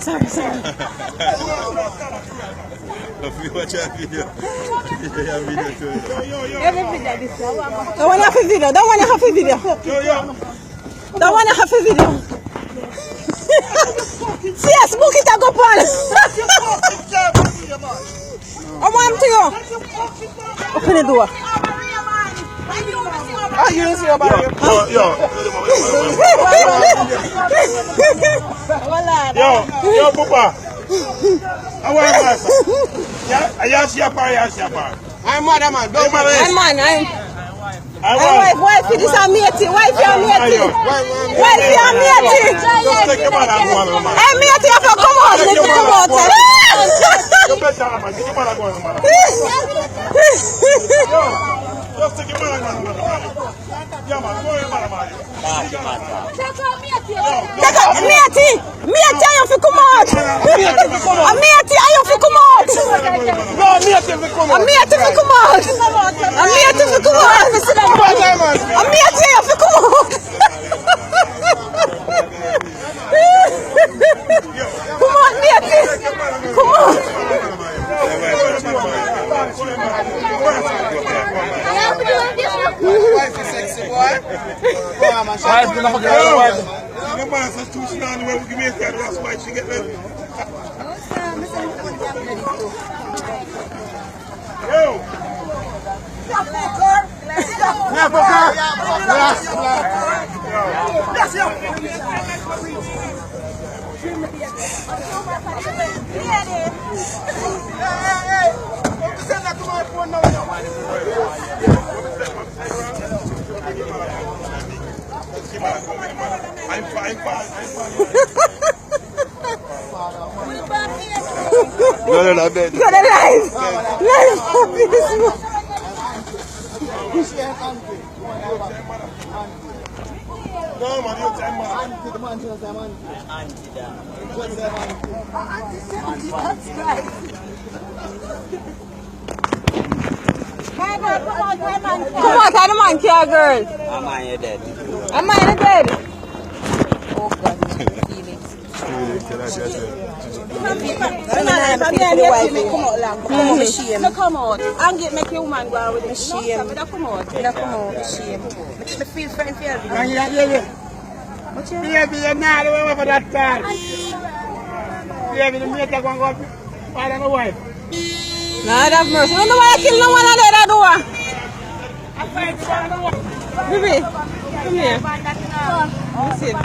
Sorry. If you watch a video, video too. Every video this year. Don't want to have a video. Don't want to have a video. Don't want to have a video. See, a smoke it and go on. I want to you. Open the door. Ah, you didn't see about it. Yo, Papa. I want to ask. Yeah, I'm mad, man. Don't worry. I'm wifey, this is Wifey, Wifey, Just take him out and go on, man. Hey, Mieti, have to come out. Let me come out. You better, man. Get him out and go on, man. Just take him out and go on, man. Yeah, man. Go on, man. Take out Mieti. Mieti, I have to come out. Mieti, I have to come out. No, Mieti, we come out. Mieti, we come out. Mieti, we come out. Mieti, I have to come out. Come on, Mieti. Come on. Wifey sexy boy. Come on, man. Wifey gonna forget her wife. The man says too strong when we give me a cat, that's why she get ready. Yo! Yeah, Booker. Yes, yo. Hey. Send that to my phone now. I'm fine. No, bed. You're alive. Live up in this room. No, man, you're time, man. Come on, kind of man care, girl. Am I dead? Am I dead? Oh God, feelings. Come out. And get make your man go out with it. Shame. Come out. Shame. Me feel friend for you. Baby, you're not away for that time. Baby, the mate are going to go find my wife. Lord have mercy. You don't know why I kill no one under that door. Baby, come here. Listen.